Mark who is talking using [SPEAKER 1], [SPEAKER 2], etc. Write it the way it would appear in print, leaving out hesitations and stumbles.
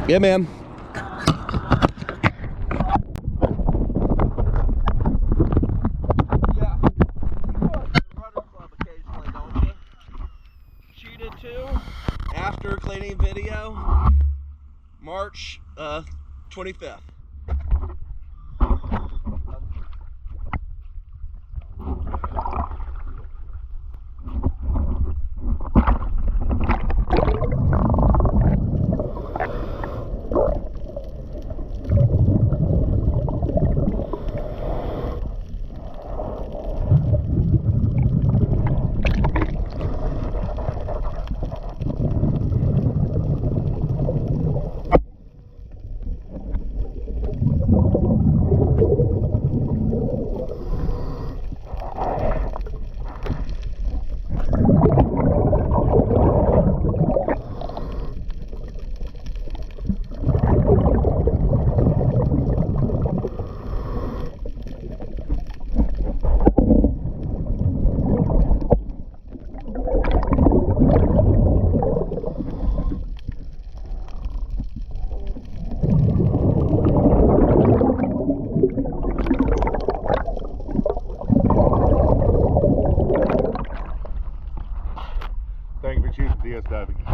[SPEAKER 1] Yeah, man.
[SPEAKER 2] Yeah. You go up to the rudder club occasionally, don't you? Cheetah II, after cleaning video, March 25th.
[SPEAKER 3] Thank you for choosing DS Diving.